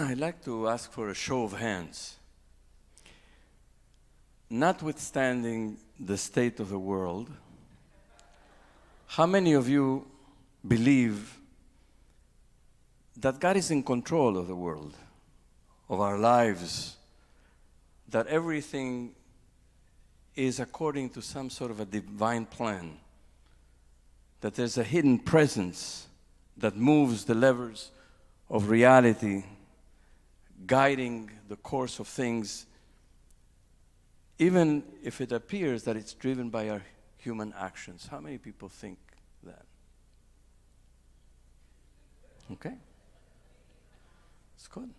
I'd like to ask for a show of hands. Notwithstanding the state of the world, how many of you believe that God is in control of the world, of our lives, that everything is according to some sort of a divine plan, that there's a hidden presence that moves the levers of reality, guiding the course of things, even if it appears that it's driven by our human actions? How many people think that? Okay. It's good.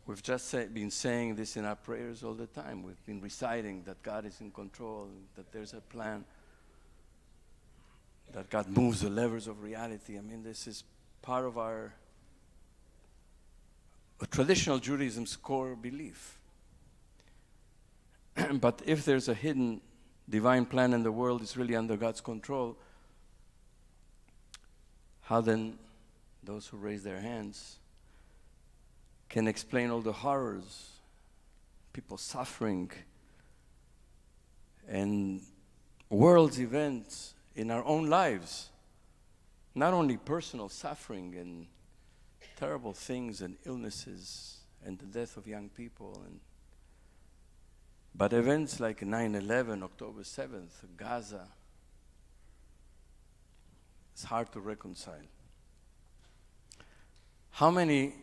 We've just been saying this in our prayers all the time. We've been reciting that God is in control, that there's a plan, that God moves the levers of reality. I mean, this is part of our traditional Judaism's core belief. But if there's a hidden divine plan and the world is really under God's control, how then those who raise their hands can explain all the horrors, people suffering, and world's events in our own lives? Not only personal suffering and terrible things and illnesses and the death of young people, but events like 9/11, October 7th, Gaza. It's hard to reconcile. How many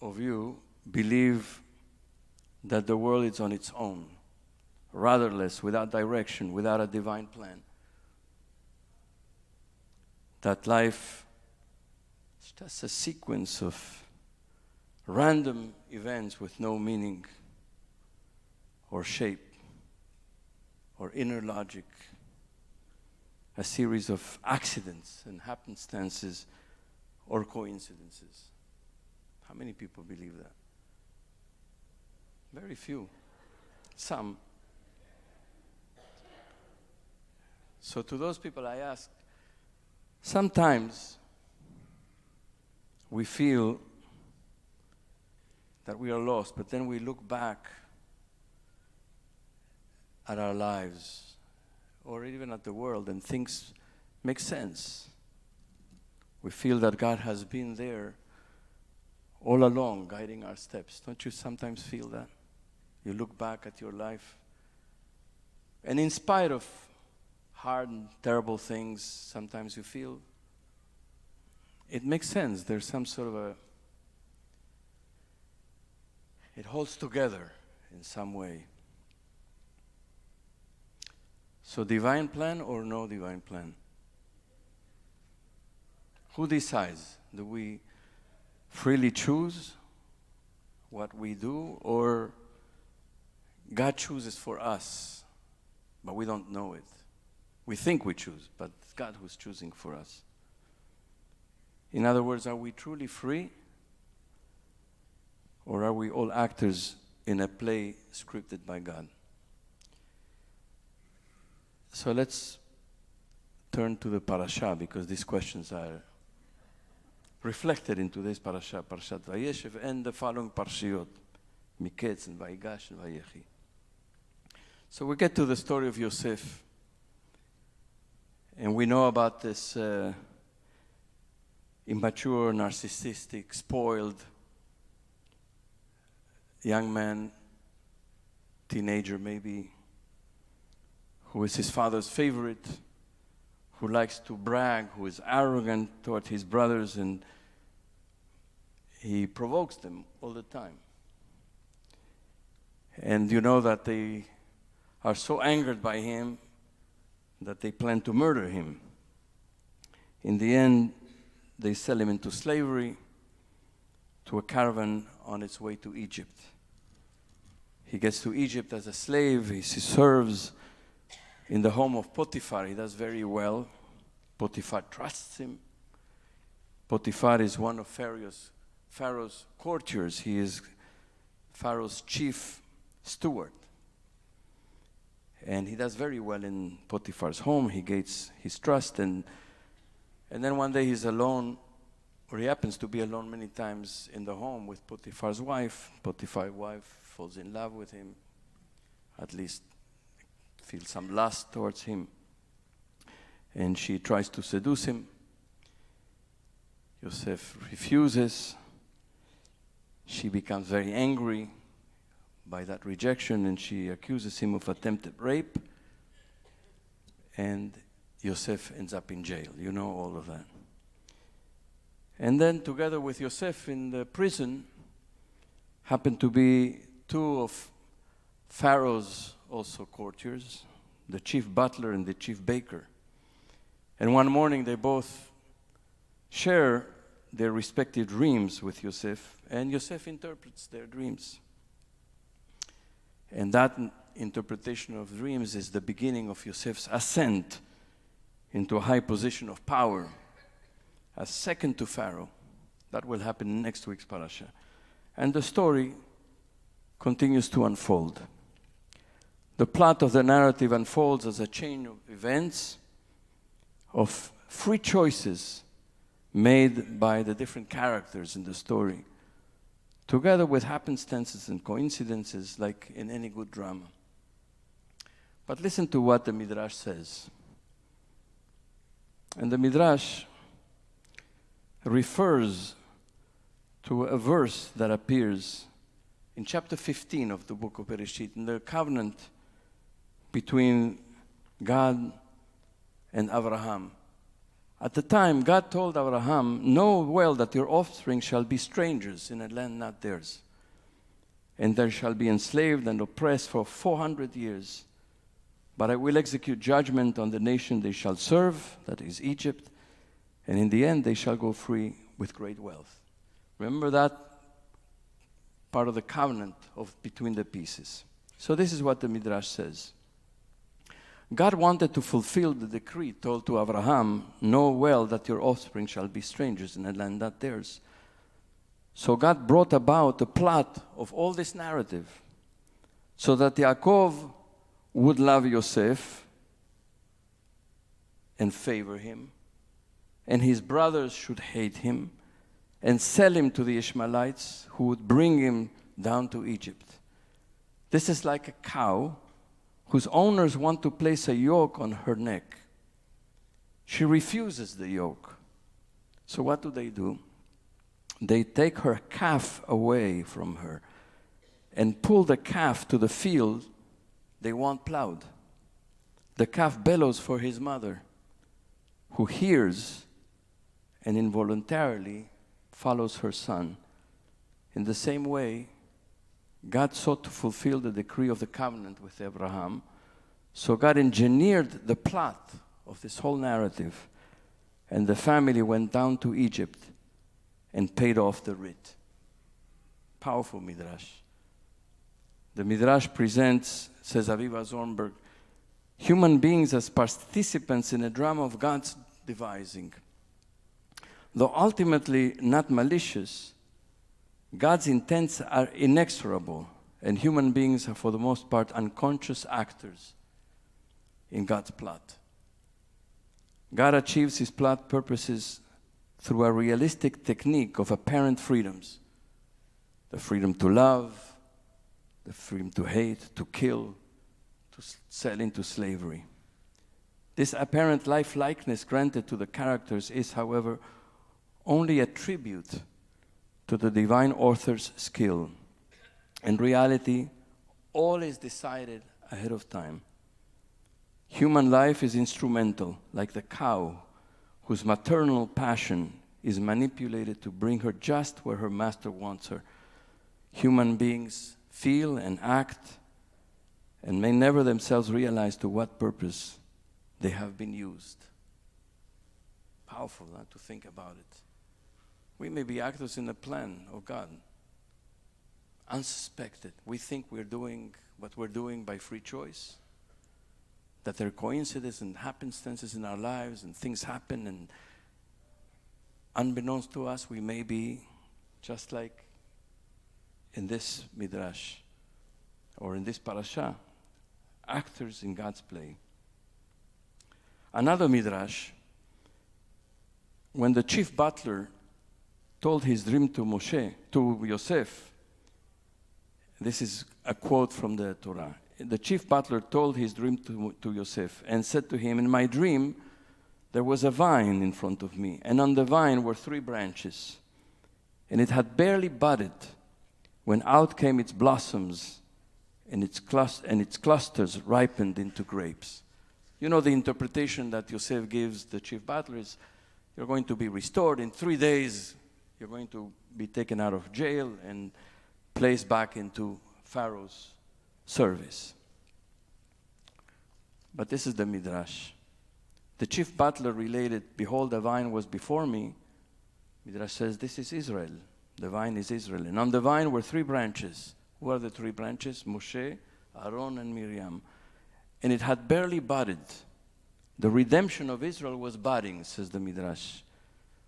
of you believe that the world is on its own, rudderless, without direction, without a divine plan? That life is just a sequence of random events with no meaning or shape or inner logic, a series of accidents and happenstances or coincidences. How many people believe that? Very few. Some. So to those people I ask, sometimes we feel that we are lost, but then we look back at our lives or even at the world and things make sense. We feel that God has been there all along, guiding our steps. Don't you sometimes feel that? You look back at your life, and in spite of hard and terrible things, sometimes you feel it makes sense. There's some sort of it holds together in some way. So divine plan or no divine plan? Who decides? Do we freely choose what we do, or God chooses for us, but we don't know it? We think we choose, but it's God who's choosing for us. In other words, are we truly free, or are we all actors in a play scripted by God? So let's turn to the Parashat, because these questions are reflected in today's Parashat, Parashat Vayeshev, and the following Parashiot, Miketz and Vayigash and Vayechi. So we get to the story of Yosef, and we know about this immature, narcissistic, spoiled young man, teenager maybe, who is his father's favorite, who likes to brag, who is arrogant toward his brothers, and he provokes them all the time. And you know that they are so angered by him that they plan to murder him. In the end, they sell him into slavery to a caravan on its way to Egypt. He gets to Egypt as a slave. He serves in the home of Potiphar. He does very well. Potiphar trusts him. Potiphar is one of Pharaoh's courtiers. He is Pharaoh's chief steward. And he does very well in Potiphar's home. He gains his trust. And then one day he's alone or he happens to be alone many times in the home with Potiphar's wife. Potiphar's wife falls in love with him, at least feels some lust towards him, and she tries to seduce him. Yosef refuses. She becomes very angry by that rejection, and she accuses him of attempted rape, and Yosef ends up in jail. You know all of that. And then together with Yosef in the prison happened to be two of Pharaoh's also courtiers, the chief butler and the chief baker. And one morning they both share their respective dreams with Yosef, and Yosef interprets their dreams. And that interpretation of dreams is the beginning of Yosef's ascent into a high position of power as second to Pharaoh. That will happen in next week's parasha. And the story continues to unfold. The plot of the narrative unfolds as a chain of events, of free choices made by the different characters in the story, together with happenstances and coincidences like in any good drama. But listen to what the Midrash says. And the Midrash refers to a verse that appears in chapter 15 of the book of Bereshit, in the covenant between God and Abraham. At the time, God told Abraham, "Know well that your offspring shall be strangers in a land not theirs, and they shall be enslaved and oppressed for 400 years. But I will execute judgment on the nation they shall serve," that is Egypt, "and in the end they shall go free with great wealth." Remember that part of the covenant of between the pieces. So this is what the Midrash says. God wanted to fulfill the decree told to Abraham, "Know well that your offspring shall be strangers in a land not theirs." So God brought about the plot of all this narrative so that Yaakov would love Yosef and favor him, and his brothers should hate him and sell him to the Ishmaelites, who would bring him down to Egypt. This is like a cow whose owners want to place a yoke on her neck. She refuses the yoke. So what do? They take her calf away from her and pull the calf to the field they want plowed. The calf bellows for his mother, who hears and involuntarily follows her son. In the same way, God sought to fulfill the decree of the covenant with Abraham. So God engineered the plot of this whole narrative, and the family went down to Egypt and paid off the writ. Powerful Midrash. The Midrash presents, says Aviva Zornberg, human beings as participants in a drama of God's devising. Though ultimately not malicious, God's intents are inexorable, and human beings are for the most part unconscious actors in God's plot. God achieves his plot purposes through a realistic technique of apparent freedoms: the freedom to love, the freedom to hate, to kill, to sell into slavery. This apparent life-likeness granted to the characters is, however, only a tribute to the divine author's skill. In reality, all is decided ahead of time. Human life is instrumental, like the cow, whose maternal passion is manipulated to bring her just where her master wants her. Human beings feel and act and may never themselves realize to what purpose they have been used. Powerful, to think about it. We may be actors in the plan of God, unsuspected. We think we're doing what we're doing by free choice, that there are coincidences and happenstances in our lives and things happen, and unbeknownst to us, we may be just like in this Midrash or in this parasha, actors in God's play. Another Midrash, when the chief butler told his dream to Yosef. This is a quote from the Torah. The chief butler told his dream to Yosef and said to him, "In my dream, there was a vine in front of me, and on the vine were 3 branches, and it had barely budded when out came its blossoms, and its clusters ripened into grapes." You know the interpretation that Yosef gives the chief butler is, you're going to be restored in 3 days. You're going to be taken out of jail and placed back into Pharaoh's service. But this is the Midrash. The chief butler related, "Behold, the vine was before me." Midrash says, this is Israel. The vine is Israel. And on the vine were 3 branches. Who are the 3 branches? Moshe, Aaron, and Miriam. And it had barely budded. The redemption of Israel was budding, says the Midrash.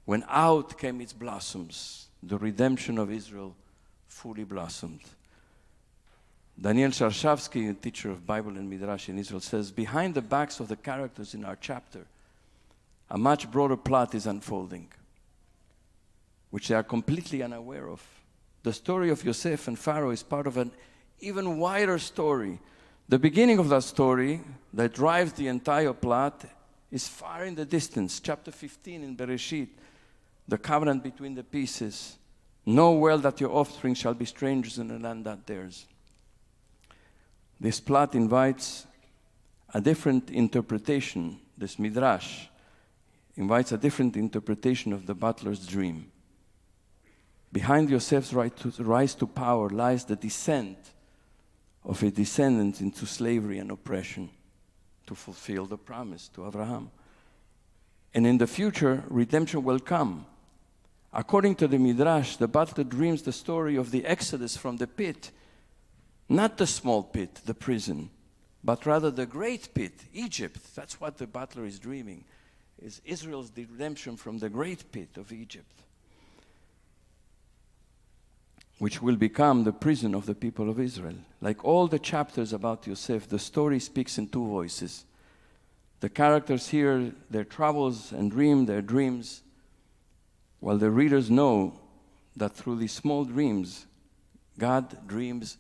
When out came its blossoms, the redemption of Israel fully blossomed. Daniel Sharshavsky, a teacher of Bible and Midrash in Israel, says, behind the backs of the characters in our chapter, a much broader plot is unfolding, which they are completely unaware of. The story of Yosef and Pharaoh is part of an even wider story. The beginning of that story that drives the entire plot is far in the distance. Chapter 15 in Bereshit, the covenant between the pieces. Know well that your offspring shall be strangers in a land not theirs. This plot invites a different interpretation. This Midrash invites a different interpretation of the butler's dream. Behind Yosef's rise to power lies the descent of his descendants into slavery and oppression to fulfill the promise to Abraham. And in the future, redemption will come. According to the Midrash, the butler dreams the story of the exodus from the pit, not the small pit, the prison, but rather the great pit, Egypt. That's what the butler is dreaming, is Israel's redemption from the great pit of Egypt, which will become the prison of the people of Israel. Like all the chapters about Yosef, the story speaks in 2 voices. The characters hear their troubles and dream their dreams, while the readers know that through these small dreams, God dreams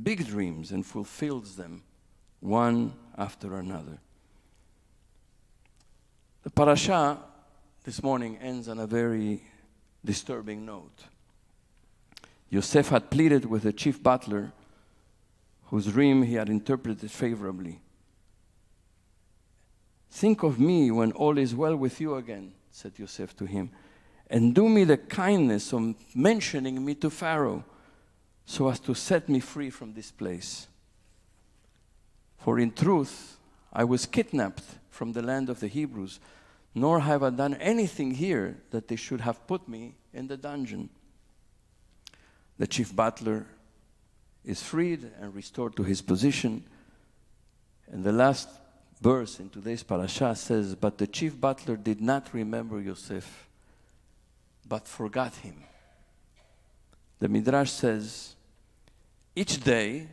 big dreams and fulfills them one after another. The Parashat this morning ends on a very disturbing note. Yosef had pleaded with the chief butler, whose dream he had interpreted favorably. "Think of me when all is well with you again," said Yosef to him, "and do me the kindness of mentioning me to Pharaoh, so as to set me free from this place. For in truth, I was kidnapped from the land of the Hebrews, nor have I done anything here that they should have put me in the dungeon." The chief butler is freed and restored to his position. And the last verse in today's parasha says, "But the chief butler did not remember Yosef, but forgot him." The Midrash says, each day,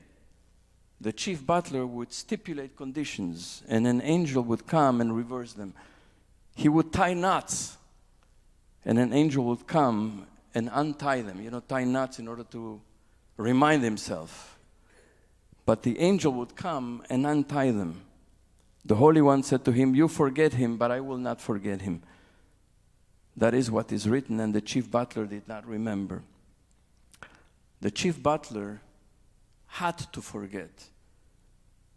the chief butler would stipulate conditions, and an angel would come and reverse them. He would tie knots, and an angel would come and untie them. You know, tie knots in order to remind himself. But the angel would come and untie them. The Holy One said to him, "You forget him, but I will not forget him." That is what is written, and the chief butler did not remember. The chief butler had to forget.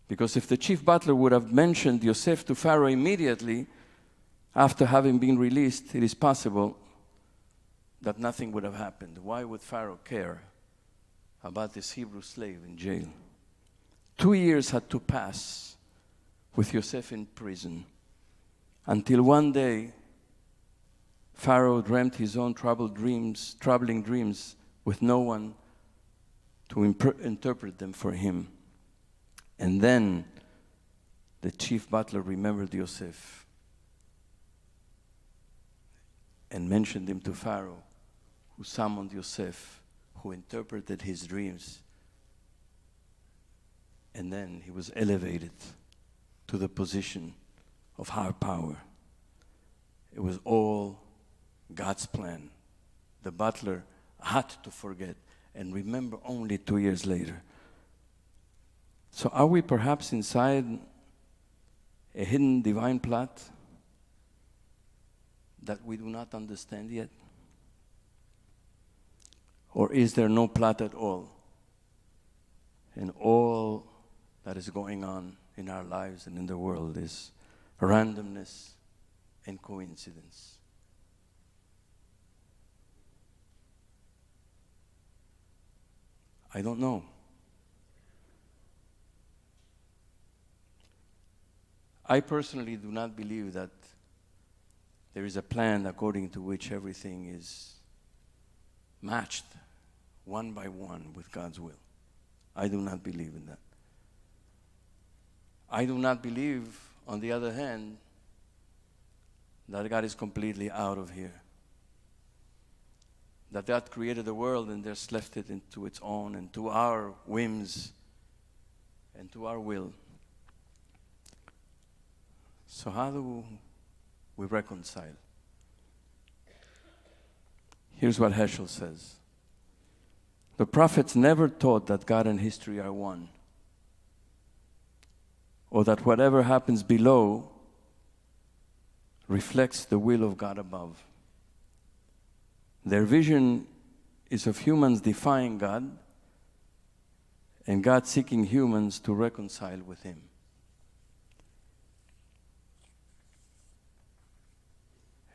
Because if the chief butler would have mentioned Yosef to Pharaoh immediately after having been released, it is possible that nothing would have happened. Why would Pharaoh care about this Hebrew slave in jail? 2 years had to pass with Yosef in prison until one day Pharaoh dreamt his own troubling dreams with no one to interpret them for him. And then the chief butler remembered Yosef and mentioned him to Pharaoh, who summoned Yosef, who interpreted his dreams. And then he was elevated to the position of high power. It was all God's plan the butler had to forget and remember only 2 years later. So are we perhaps inside a hidden divine plot that we do not understand yet? Or is there no plot at all? And all that is going on in our lives and in the world is randomness and coincidence. I don't know. I personally do not believe that there is a plan according to which everything is matched one by one with God's will. I do not believe in that. I do not believe, on the other hand, that God is completely out of here. That God created the world and just left it into its own and to our whims and to our will. So how do we reconcile? Here's what Heschel says. The prophets never taught that God and history are one, or that whatever happens below reflects the will of God above. Their vision is of humans defying God and God seeking humans to reconcile with Him.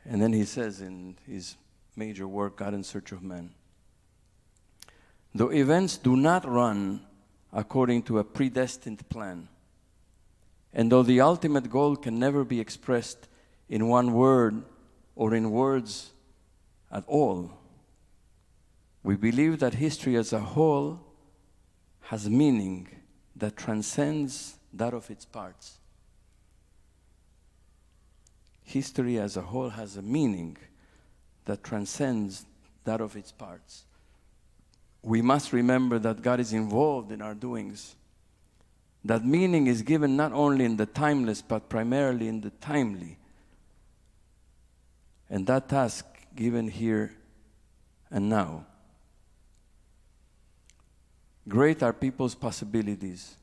And then he says in his major work, God in Search of Man, though events do not run according to a predestined plan, and though the ultimate goal can never be expressed in one word or in words at all, we believe that history as a whole has meaning that transcends that of its parts. History as a whole has a meaning that transcends that of its parts. We must remember that God is involved in our doings. That meaning is given not only in the timeless, but primarily in the timely. And that task given here and now. Great are people's possibilities,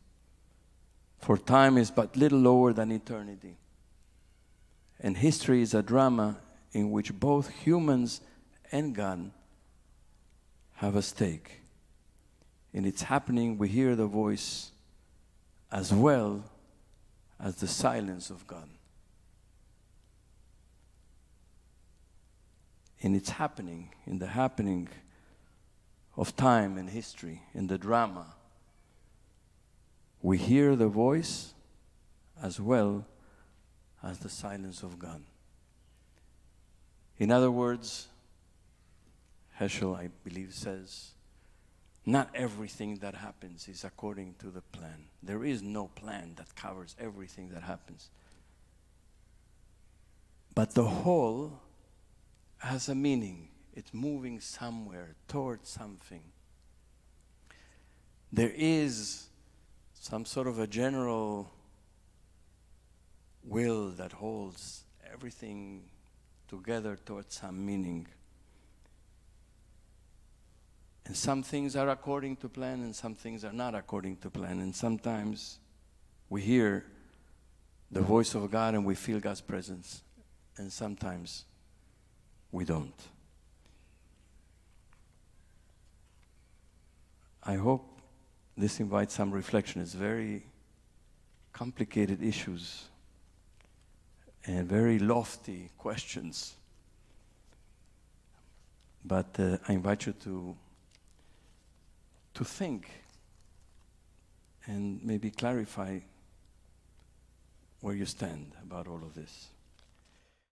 for time is but little lower than eternity. And history is a drama in which both humans and God have a stake. In its happening, we hear the voice as well as the silence of God. In its happening, in the happening of time and history, in the drama, we hear the voice as well as the silence of God. In other words, Heschel, I believe, says, not everything that happens is according to the plan. There is no plan that covers everything that happens. But the whole has a meaning. It's moving somewhere towards something. There is some sort of a general will that holds everything together towards some meaning. And some things are according to plan and some things are not according to plan. And sometimes we hear the voice of God and we feel God's presence. And sometimes we don't. I hope this invites some reflection. It's very complicated issues and very lofty questions. But I invite you to think and maybe clarify where you stand about all of this.